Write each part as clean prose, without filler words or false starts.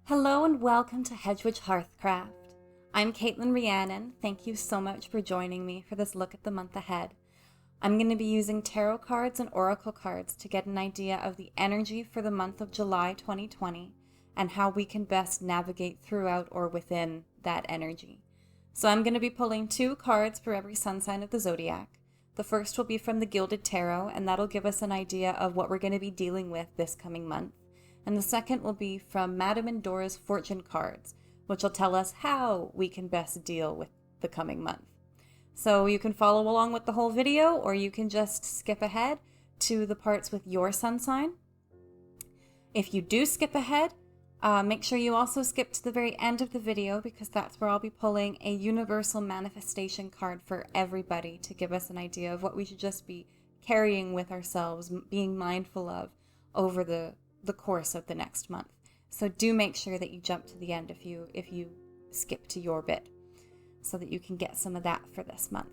Hello and welcome to Hedgewitch Hearthcraft. I'm Caitlin Rhiannon. Thank you so much for joining me for this look at the month ahead. I'm going to be using tarot cards and oracle cards to get an idea of the energy for the month of July 2020 and how we can best navigate throughout or within that energy. So I'm going to be pulling 2 cards for every sun sign of the zodiac. The first will be from the Gilded Tarot, and that'll give us an idea of what we're going to be dealing with this coming month. And the second will be from Madame Endora's Fortune cards, which will tell us how we can best deal with the coming month. So you can follow along with the whole video, or you can just skip ahead to the parts with your sun sign. If you do skip ahead, make sure you also skip to the very end of the video, because that's where I'll be pulling a universal manifestation card for everybody to give us an idea of what we should just be carrying with ourselves, being mindful of over the course of the next month. So do make sure that you jump to the end if you skip to your bit, so that you can get some of that for this month.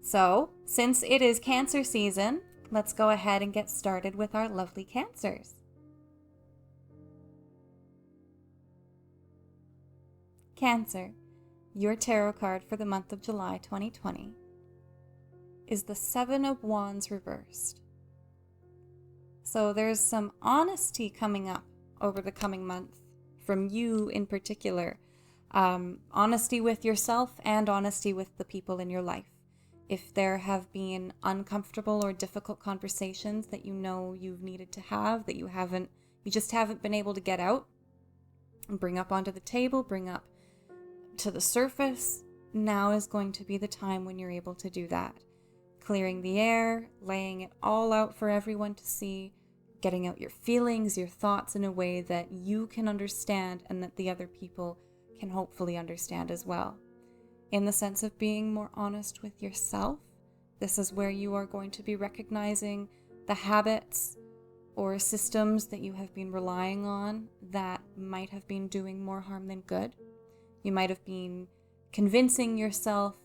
So since it is Cancer season, let's go ahead and get started with our lovely Cancers. Cancer, your tarot card for the month of July 2020 is the 7 of Wands reversed. So there's some honesty coming up over the coming month from you in particular. Honesty with yourself and honesty with the people in your life. If there have been uncomfortable or difficult conversations that you know you've needed to have, that you just haven't been able to get out and bring up onto the table, bring up to the surface, now is going to be the time when you're able to do that. Clearing the air, laying it all out for everyone to see, getting out your feelings, your thoughts in a way that you can understand and that the other people can hopefully understand as well. In the sense of being more honest with yourself, this is where you are going to be recognizing the habits or systems that you have been relying on that might have been doing more harm than good. You might have been convincing yourself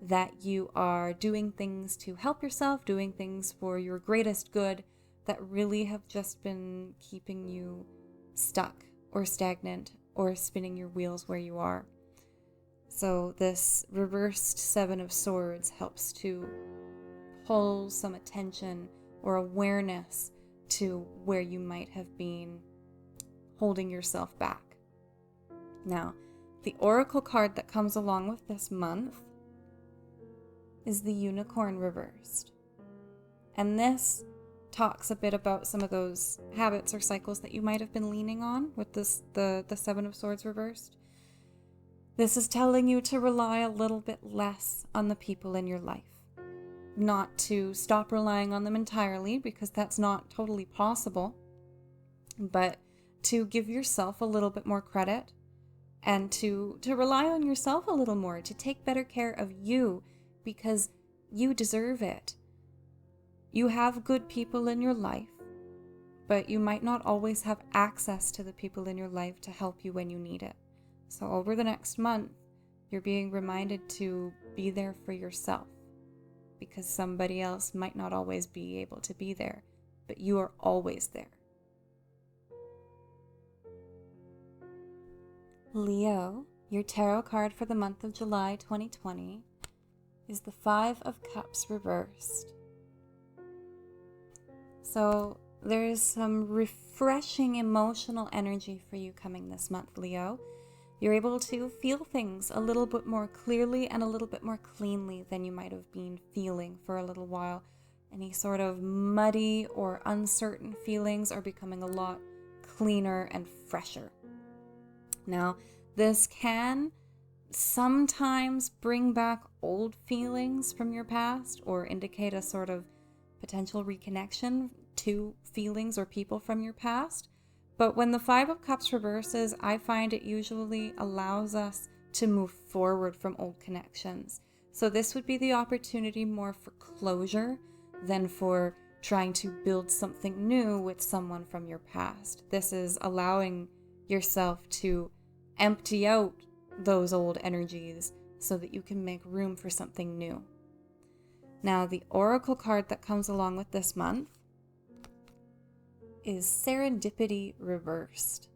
that you are doing things to help yourself, doing things for your greatest good, that really have just been keeping you stuck or stagnant or spinning your wheels where you are. So this reversed 7 of Swords helps to pull some attention or awareness to where you might have been holding yourself back. Now, the oracle card that comes along with this month is the Unicorn reversed. And this talks a bit about some of those habits or cycles that you might have been leaning on with the 7 of Swords reversed. This is telling you to rely a little bit less on the people in your life. Not to stop relying on them entirely, because that's not totally possible, but to give yourself a little bit more credit and to rely on yourself a little more, to take better care of you, because you deserve it. You have good people in your life, but you might not always have access to the people in your life to help you when you need it. So over the next month, you're being reminded to be there for yourself, because somebody else might not always be able to be there, but you are always there. Leo, your tarot card for the month of July 2020 is the 5 of Cups reversed. So there is some refreshing emotional energy for you coming this month, Leo. You're able to feel things a little bit more clearly and a little bit more cleanly than you might have been feeling for a little while. Any sort of muddy or uncertain feelings are becoming a lot cleaner and fresher. Now, this can sometimes bring back old feelings from your past or indicate a sort of potential reconnection to feelings or people from your past. But when the 5 of Cups reverses, I find it usually allows us to move forward from old connections. So this would be the opportunity more for closure than for trying to build something new with someone from your past. This is allowing yourself to empty out those old energies so that you can make room for something new. Now, the oracle card that comes along with this month is Serendipity reversed.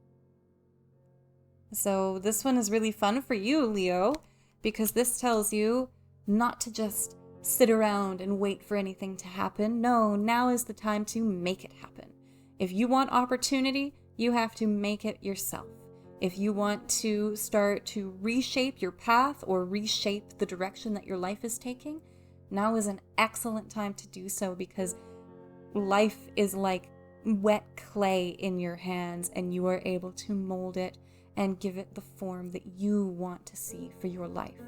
So this one is really fun for you, Leo, because this tells you not to just sit around and wait for anything to happen. No, now is the time to make it happen. If you want opportunity, you have to make it yourself. If you want to start to reshape your path or reshape the direction that your life is taking, now is an excellent time to do so, because life is like wet clay in your hands and you are able to mold it and give it the form that you want to see for your life.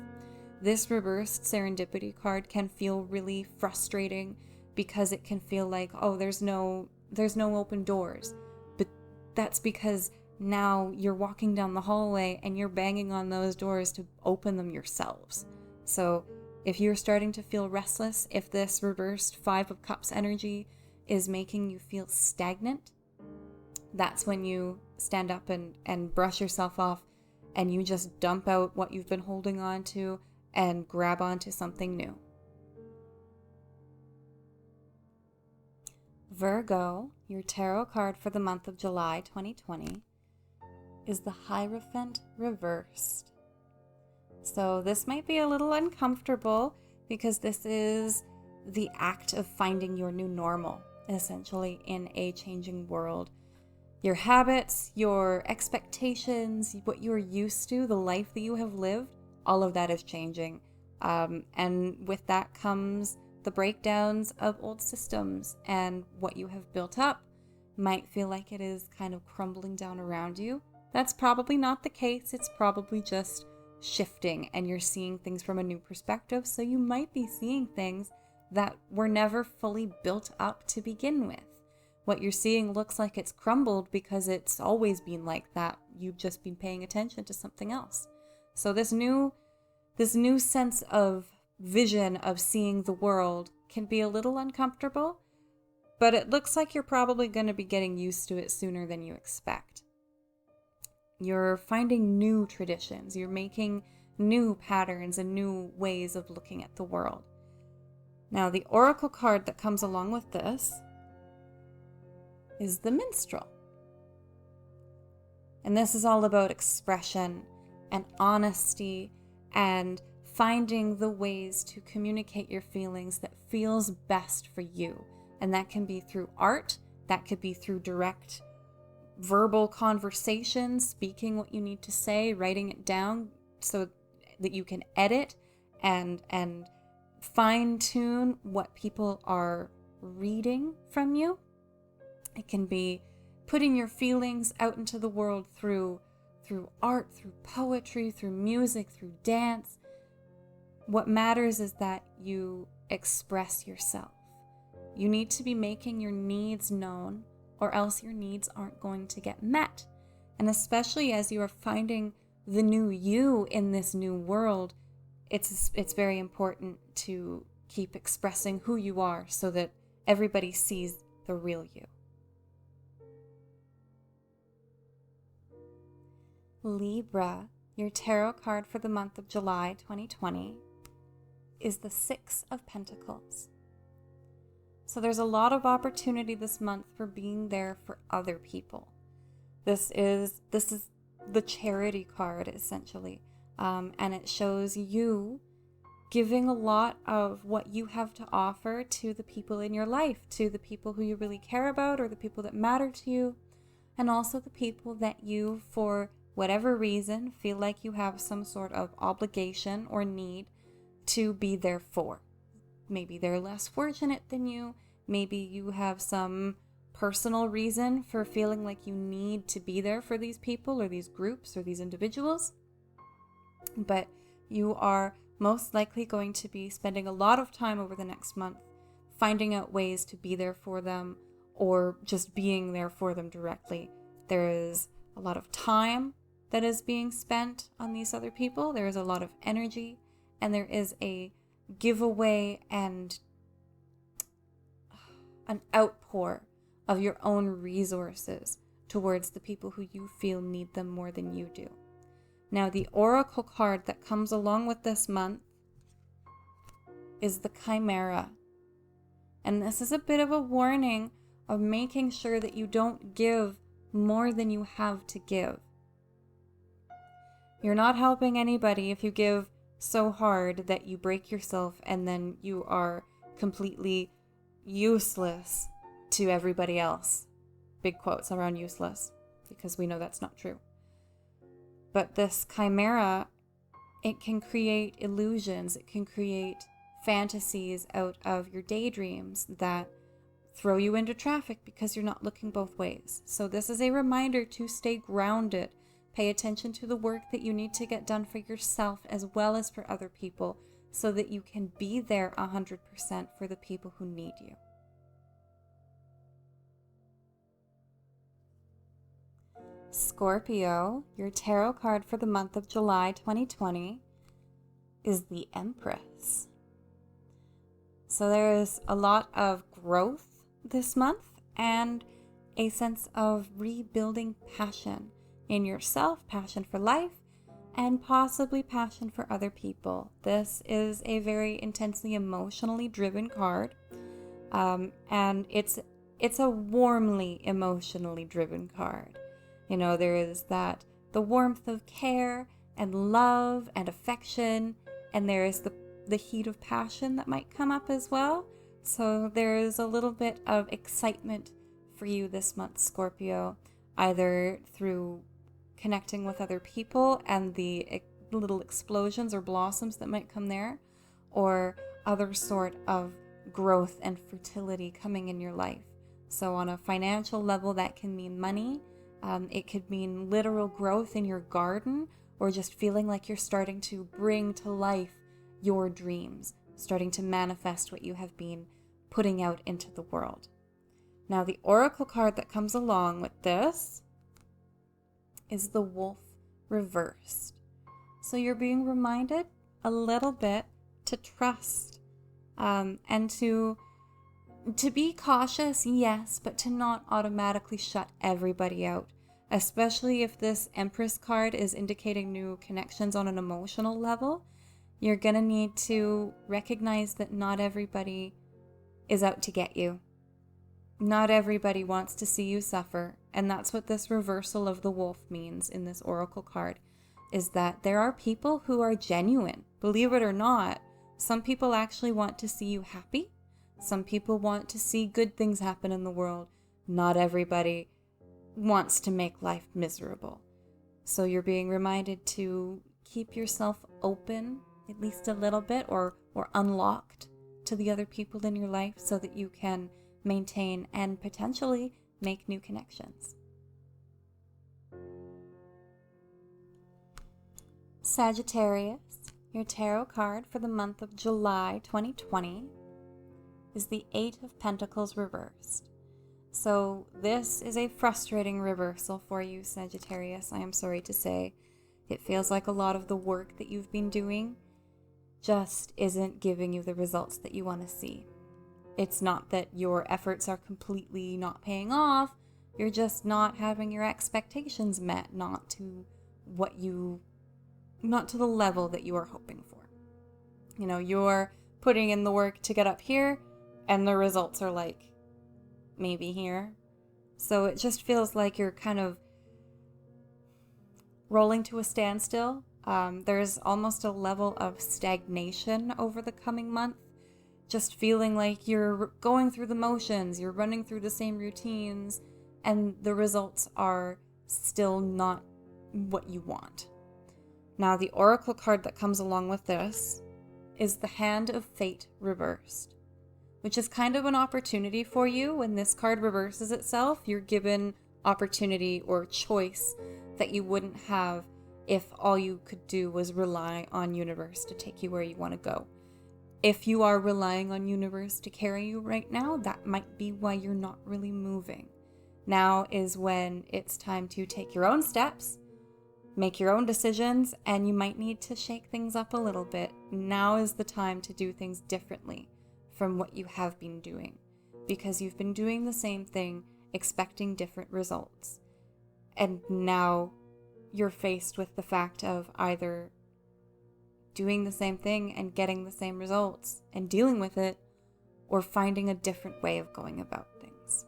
This reversed serendipity card can feel really frustrating because it can feel like, oh, there's no open doors. But that's because now you're walking down the hallway and you're banging on those doors to open them yourselves. So if you're starting to feel restless, if this reversed 5 of Cups energy is making you feel stagnant, that's when you stand up and brush yourself off and you just dump out what you've been holding on to and grab onto something new. Virgo, your tarot card for the month of July 2020, is the Hierophant reversed. So this might be a little uncomfortable because this is the act of finding your new normal, essentially, in a changing world. Your habits, your expectations, what you're used to, the life that you have lived, all of that is changing. And with that comes the breakdowns of old systems, and what you have built up might feel like it is kind of crumbling down around you. That's probably not the case. It's probably just shifting and you're seeing things from a new perspective. So you might be seeing things that were never fully built up to begin with. What you're seeing looks like it's crumbled because it's always been like that. You've just been paying attention to something else. So this new sense of vision of seeing the world can be a little uncomfortable, but it looks like you're probably going to be getting used to it sooner than you expect. You're finding new traditions. You're making new patterns and new ways of looking at the world. Now, the oracle card that comes along with this is the Minstrel. And this is all about expression and honesty and finding the ways to communicate your feelings that feels best for you. And that can be through art, that could be through direct verbal conversations, speaking what you need to say, writing it down so that you can edit and fine-tune what people are reading from you. It can be putting your feelings out into the world through art, through poetry, through music, through dance. What matters is that you express yourself. You need to be making your needs known, or else your needs aren't going to get met. And especially as you are finding the new you in this new world, it's very important to keep expressing who you are so that everybody sees the real you. Libra, your tarot card for the month of July 2020, is the 6 of Pentacles. So there's a lot of opportunity this month for being there for other people. This is the charity card, essentially. And it shows you giving a lot of what you have to offer to the people in your life, to the people who you really care about or the people that matter to you, and also the people that you, for whatever reason, feel like you have some sort of obligation or need to be there for. Maybe they're less fortunate than you. Maybe you have some personal reason for feeling like you need to be there for these people or these groups or these individuals. But you are most likely going to be spending a lot of time over the next month finding out ways to be there for them or just being there for them directly. There is a lot of time that is being spent on these other people. There is a lot of energy, and there is a giveaway and an outpour of your own resources towards the people who you feel need them more than you do. Now, the oracle card that comes along with this month is the Chimera. And this is a bit of a warning of making sure that you don't give more than you have to give. You're not helping anybody if you give so hard that you break yourself and then you are completely useless to everybody else. Big quotes around useless, because we know that's not true. But this chimera, it can create illusions, it can create fantasies out of your daydreams that throw you into traffic because you're not looking both ways. So this is a reminder to stay grounded. Pay attention to the work that you need to get done for yourself as well as for other people, so that you can be there 100% for the people who need you. Scorpio, your tarot card for the month of July 2020 is the Empress. So there is a lot of growth this month and a sense of rebuilding passion in yourself, passion for life, and possibly passion for other people. This is a very intensely emotionally driven card, and it's a warmly emotionally driven card. You know, there is the warmth of care and love and affection, and there is the heat of passion that might come up as well. So there is a little bit of excitement for you this month, Scorpio, either through connecting with other people and the little explosions or blossoms that might come there, or other sort of growth and fertility coming in your life. So on a financial level, that can mean money. It could mean literal growth in your garden, or just feeling like you're starting to bring to life your dreams, starting to manifest what you have been putting out into the world. Now, the oracle card that comes along with this is the Wolf reversed. So you're being reminded a little bit to trust, and to be cautious, yes, but to not automatically shut everybody out, especially if this Empress card is indicating new connections on an emotional level. You're gonna need to recognize that not everybody is out to get you. Not everybody wants to see you suffer, and that's what this reversal of the Wolf means in this oracle card, is that there are people who are genuine. Believe it or not, some people actually want to see you happy. Some people want to see good things happen in the world. Not everybody wants to make life miserable. So you're being reminded to keep yourself open, at least a little bit, or unlocked to the other people in your life, so that you can maintain and potentially make new connections. Sagittarius, your tarot card for the month of July 2020 is the Eight of Pentacles reversed. So this is a frustrating reversal for you, Sagittarius. I am sorry to say. It feels like a lot of the work that you've been doing just isn't giving you the results that you want to see. It's not that your efforts are completely not paying off. You're just not having your expectations met, not to the level that you are hoping for. You know, you're putting in the work to get up here, and the results are like maybe here. So it just feels like you're kind of rolling to a standstill. There's almost a level of stagnation over the coming month. Just feeling like you're going through the motions, you're running through the same routines, and the results are still not what you want. Now, the oracle card that comes along with this is the Hand of Fate reversed, which is kind of an opportunity for you. When this card reverses itself, you're given opportunity or choice that you wouldn't have if all you could do was rely on universe to take you where you want to go. If you are relying on universe to carry you right now, that might be why you're not really moving. Now is when it's time to take your own steps, make your own decisions, and you might need to shake things up a little bit. Now is the time to do things differently from what you have been doing, because you've been doing the same thing, expecting different results. And now you're faced with the fact of either doing the same thing and getting the same results and dealing with it, or finding a different way of going about things.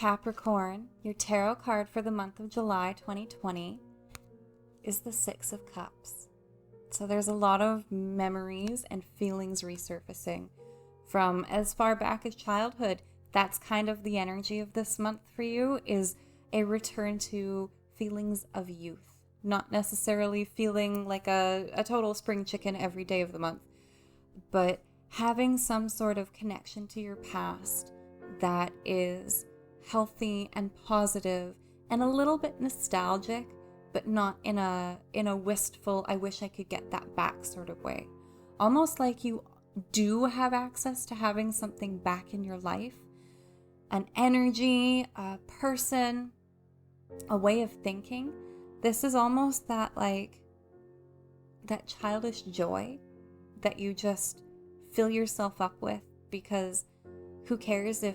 Capricorn, your tarot card for the month of July 2020 is the Six of Cups. So there's a lot of memories and feelings resurfacing from as far back as childhood. That's kind of the energy of this month for you, is a return to feelings of youth. Not necessarily feeling like a total spring chicken every day of the month, but having some sort of connection to your past that is healthy and positive and a little bit nostalgic, but not in a wistful, I wish I could get that back sort of way. Almost like you do have access to having something back in your life, an energy, a person, a way of thinking. This is almost that childish joy that you just fill yourself up with, because who cares if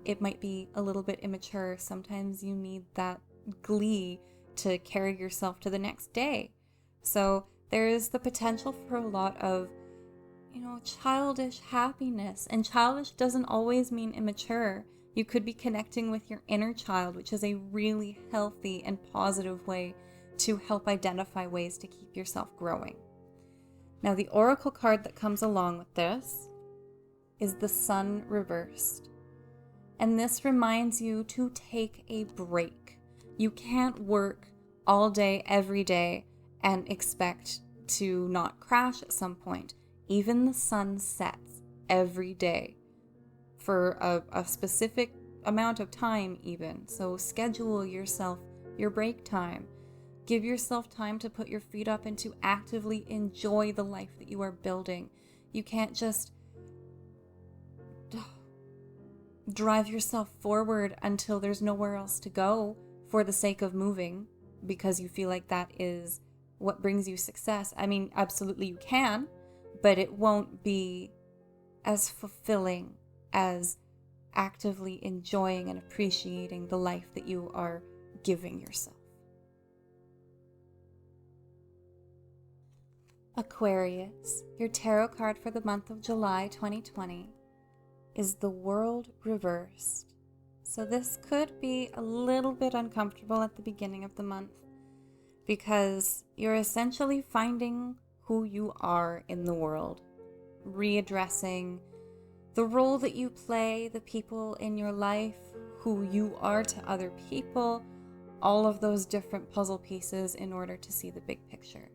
it might be a little bit immature. Sometimes you need that glee to carry yourself to the next day. So there is the potential for a lot of, childish happiness. And childish doesn't always mean immature. You could be connecting with your inner child, which is a really healthy and positive way to help identify ways to keep yourself growing. Now, the oracle card that comes along with this is the Sun reversed. And this reminds you to take a break. You can't work all day, every day, and expect to not crash at some point. Even the sun sets every day for a specific amount of time even. So schedule yourself your break time. Give yourself time to put your feet up and to actively enjoy the life that you are building. You can't just drive yourself forward until there's nowhere else to go for the sake of moving because you feel like that is what brings you success. I mean, absolutely you can, but it won't be as fulfilling as actively enjoying and appreciating the life that you are giving yourself. Aquarius, your tarot card for the month of July 2020 is the World reversed. So this could be a little bit uncomfortable at the beginning of the month because you're essentially finding who you are in the world, readdressing the role that you play, the people in your life, who you are to other people, all of those different puzzle pieces in order to see the big picture.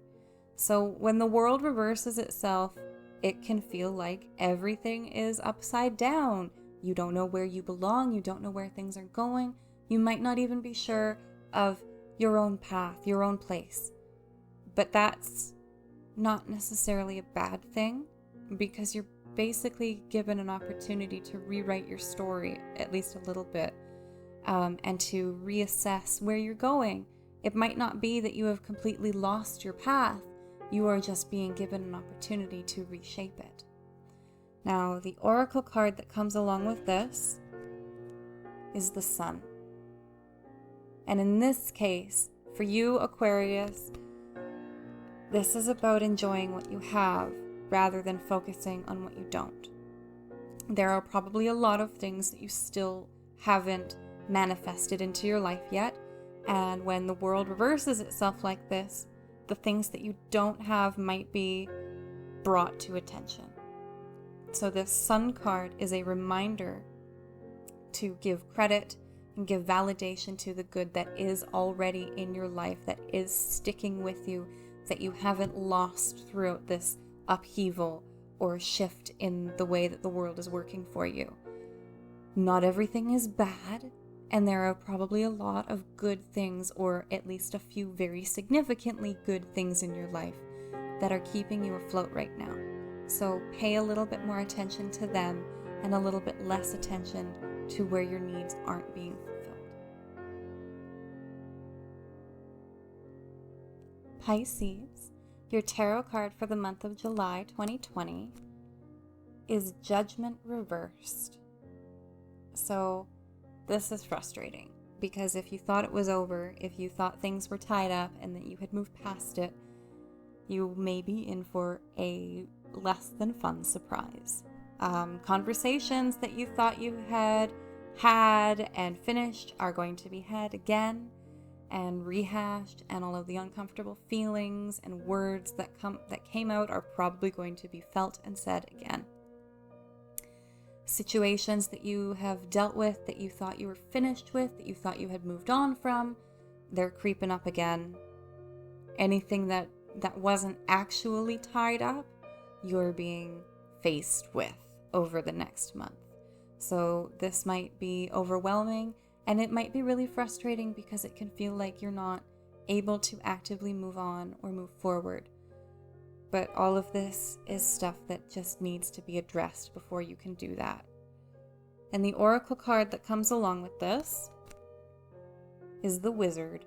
So when the world reverses itself, it can feel like everything is upside down. You don't know where you belong. You don't know where things are going. You might not even be sure of your own path, your own place. But that's not necessarily a bad thing because you're basically given an opportunity to rewrite your story at least a little bit and to reassess where you're going. It might not be that you have completely lost your path. You are just being given an opportunity to reshape it. Now, the oracle card that comes along with this is the Sun. And in this case, for you, Aquarius, this is about enjoying what you have rather than focusing on what you don't. There are probably a lot of things that you still haven't manifested into your life yet. And when the world reverses itself like this, the things that you don't have might be brought to attention. So this Sun card is a reminder to give credit and give validation to the good that is already in your life, that is sticking with you, that you haven't lost throughout this upheaval or shift in the way that the world is working for you. Not everything is bad. And there are probably a lot of good things, or at least a few very significantly good things in your life that are keeping you afloat right now. So pay a little bit more attention to them and a little bit less attention to where your needs aren't being fulfilled. Pisces, your tarot card for the month of July 2020 is Judgment reversed. So this is frustrating because if you thought it was over, if you thought things were tied up and that you had moved past it, you may be in for a less than fun surprise. Conversations that you thought you had had and finished are going to be had again and rehashed, and all of the uncomfortable feelings and words that came out are probably going to be felt and said again. Situations that you have dealt with, that you thought you were finished with, that you thought you had moved on from, they're creeping up again. Anything that wasn't actually tied up, you're being faced with over the next month. So this might be overwhelming, and it might be really frustrating because it can feel like you're not able to actively move on or move forward. But all of this is stuff that just needs to be addressed before you can do that. And the oracle card that comes along with this is the Wizard.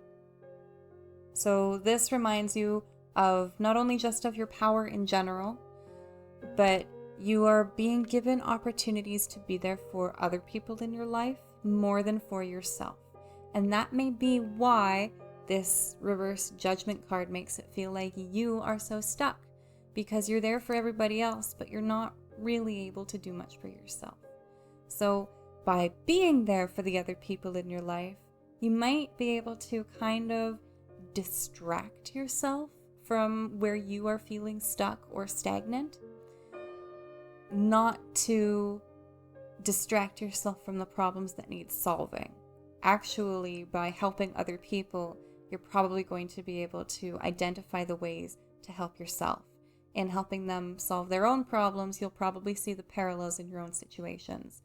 So this reminds you of not only just of your power in general, but you are being given opportunities to be there for other people in your life more than for yourself. And that may be why this reverse Judgment card makes it feel like you are so stuck, because you're there for everybody else, but you're not really able to do much for yourself. So by being there for the other people in your life, you might be able to kind of distract yourself from where you are feeling stuck or stagnant. Not to distract yourself from the problems that need solving. Actually, by helping other people, you're probably going to be able to identify the ways to help yourself. In helping them solve their own problems, you'll probably see the parallels in your own situations,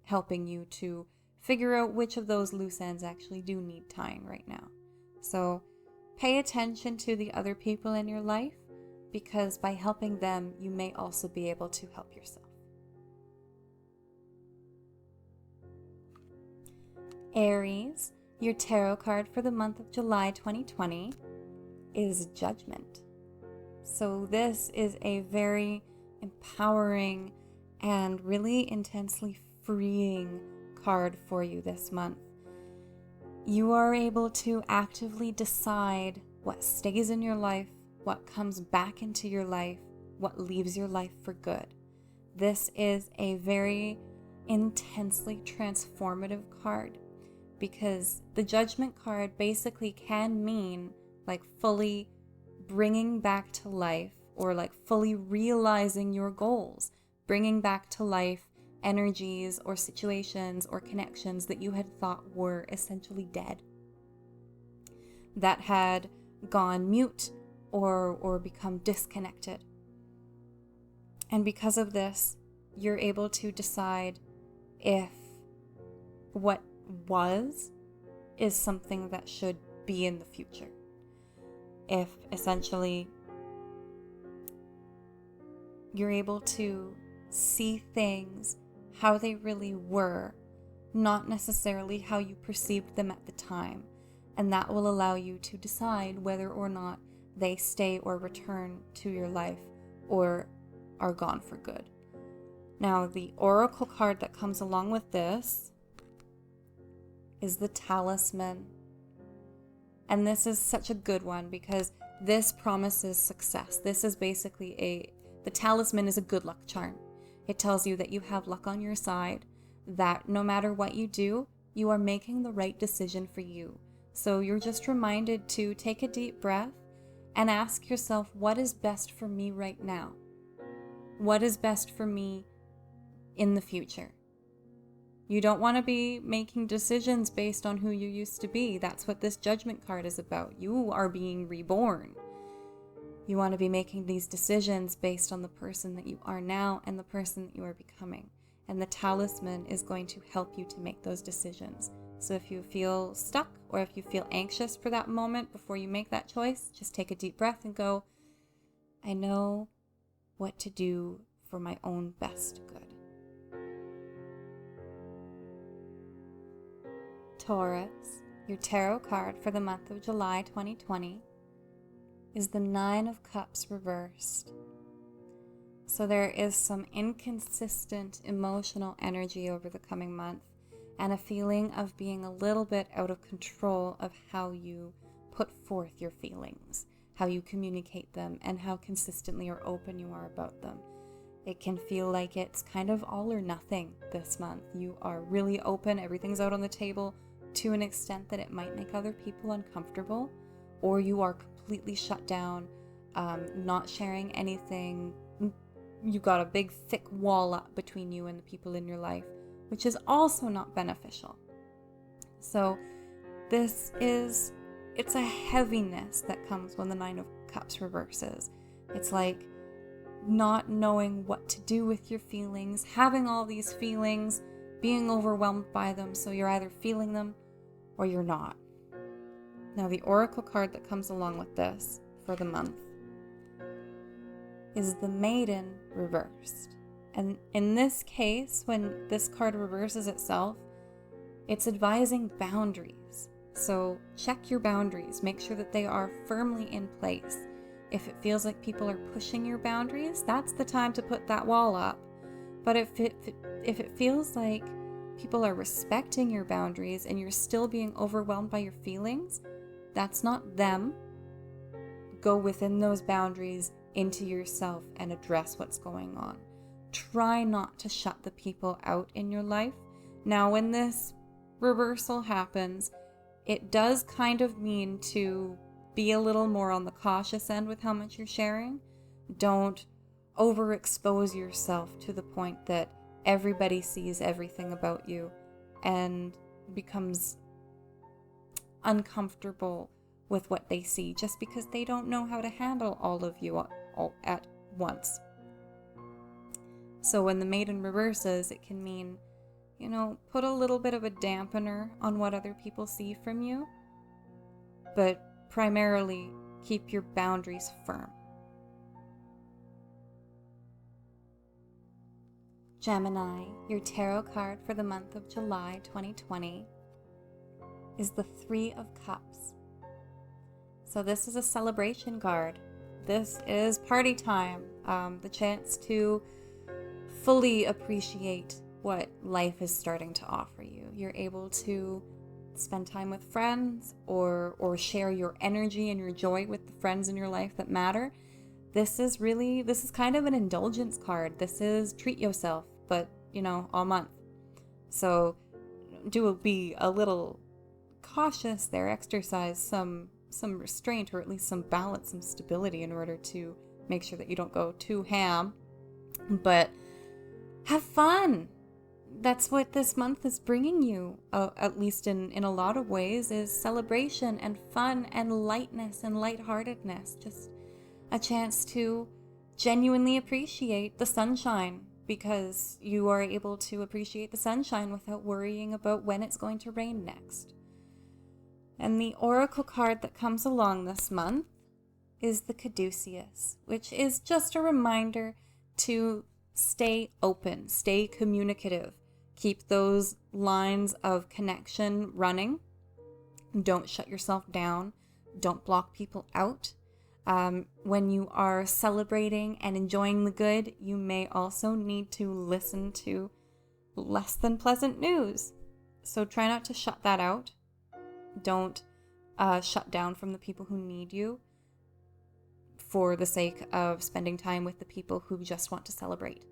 helping you to figure out which of those loose ends actually do need tying right now. So pay attention to the other people in your life, because by helping them, you may also be able to help yourself. Aries, your tarot card for the month of July 2020 is Judgment. So this is a very empowering and really intensely freeing card for you this month. You are able to actively decide what stays in your life, what comes back into your life, what leaves your life for good. This is a very intensely transformative card, because the Judgment card basically can mean like fully bringing back to life, or like fully realizing your goals, bringing back to life energies or situations or connections that you had thought were essentially dead, that had gone mute or become disconnected. And because of this, you're able to decide if what was is something that should be in the future. If essentially you're able to see things how they really were, not necessarily how you perceived them at the time. And that will allow you to decide whether or not they stay or return to your life or are gone for good. Now, the oracle card that comes along with this is the Talisman. And this is such a good one because this promises success. This is basically the Talisman is a good luck charm. It tells you that you have luck on your side, that no matter what you do, you are making the right decision for you. So you're just reminded to take a deep breath and ask yourself, what is best for me right now? What is best for me in the future? You don't want to be making decisions based on who you used to be. That's what this Judgment card is about. You are being reborn. You want to be making these decisions based on the person that you are now and the person that you are becoming. And the Talisman is going to help you to make those decisions. So if you feel stuck or if you feel anxious for that moment before you make that choice, just take a deep breath and go, I know what to do for my own best good. Taurus, your tarot card for the month of July 2020 is the Nine of Cups reversed. So there is some inconsistent emotional energy over the coming month and a feeling of being a little bit out of control of how you put forth your feelings, how you communicate them, and how consistently or open you are about them. It can feel like it's kind of all or nothing this month. You are really open, everything's out on the table to an extent that it might make other people uncomfortable, or you are completely shut down, not sharing anything. You got a big thick wall up between you and the people in your life, which is also not beneficial. So it's a heaviness that comes when the Nine of Cups reverses. It's like not knowing what to do with your feelings, having all these feelings, being overwhelmed by them, so you're either feeling them or you're not. Now, the oracle card that comes along with this for the month is the Maiden reversed. And in this case, when this card reverses itself, it's advising boundaries. So check your boundaries, make sure that they are firmly in place. If it feels like people are pushing your boundaries, that's the time to put that wall up. But if it feels like people are respecting your boundaries and you're still being overwhelmed by your feelings, that's not them. Go within those boundaries, into yourself, and address what's going on. Try not to shut the people out in your life. Now, when this reversal happens, it does kind of mean to be a little more on the cautious end with how much you're sharing. Don't overexpose yourself to the point that everybody sees everything about you and becomes uncomfortable with what they see just because they don't know how to handle all of you all at once. So when the Maiden reverses, it can mean, put a little bit of a dampener on what other people see from you, but primarily keep your boundaries firm. Gemini, your tarot card for the month of July 2020 is the Three of Cups. So this is a celebration card. This is party time, the chance to fully appreciate what life is starting to offer you. You're able to spend time with friends or share your energy and your joy with the friends in your life that matter. This is kind of an indulgence card. This is treat yourself, but all month. So be a little cautious there, exercise some restraint, or at least some balance, some stability, in order to make sure that you don't go too ham. But have fun. That's what this month is bringing you, at least in a lot of ways, is celebration and fun and lightness and lightheartedness. Just a chance to genuinely appreciate the sunshine, because you are able to appreciate the sunshine without worrying about when it's going to rain next. And the oracle card that comes along this month is the Caduceus, which is just a reminder to stay open, stay communicative, keep those lines of connection running. Don't shut yourself down. Don't block people out. When you are celebrating and enjoying the good, you may also need to listen to less than pleasant news. So try not to shut that out. Don't shut down from the people who need you for the sake of spending time with the people who just want to celebrate.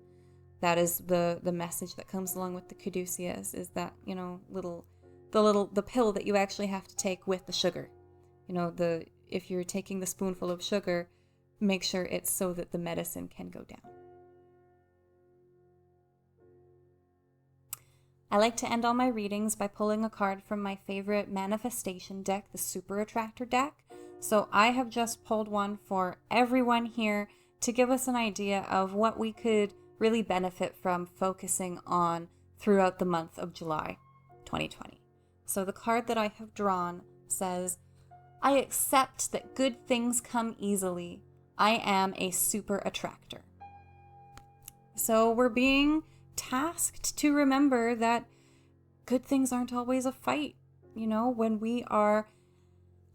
That is the message that comes along with the Caduceus, is that, the pill that you actually have to take with the sugar. If you're taking the spoonful of sugar, make sure it's so that the medicine can go down. I like to end all my readings by pulling a card from my favorite manifestation deck, the Super Attractor deck. So I have just pulled one for everyone here to give us an idea of what we could really benefit from focusing on throughout the month of July 2020. So the card that I have drawn says, I accept that good things come easily. I am a super attractor. So we're being tasked to remember that good things aren't always a fight. When we are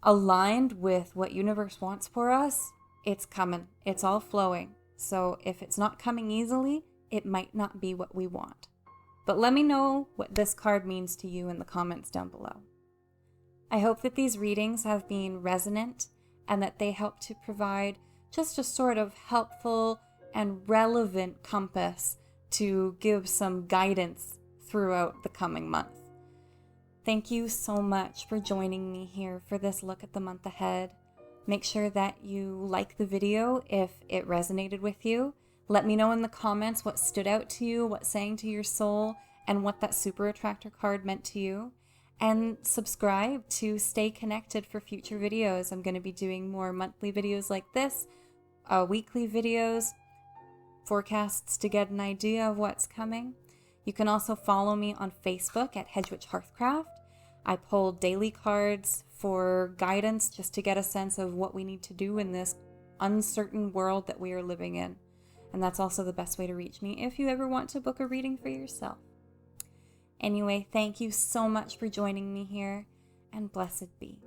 aligned with what universe wants for us, it's coming. It's all flowing. So if it's not coming easily, it might not be what we want. But let me know what this card means to you in the comments down below. I hope that these readings have been resonant and that they help to provide just a sort of helpful and relevant compass to give some guidance throughout the coming month. Thank you so much for joining me here for this look at the month ahead. Make sure that you like the video if it resonated with you. Let me know in the comments what stood out to you, what sang to your soul, and what that Super Attractor card meant to you. And subscribe to stay connected for future videos. I'm going to be doing more monthly videos like this, weekly videos, forecasts to get an idea of what's coming. You can also follow me on Facebook at Hedgewitch Hearthcraft. I pull daily cards for guidance just to get a sense of what we need to do in this uncertain world that we are living in. And that's also the best way to reach me if you ever want to book a reading for yourself. Anyway, thank you so much for joining me here, and blessed be.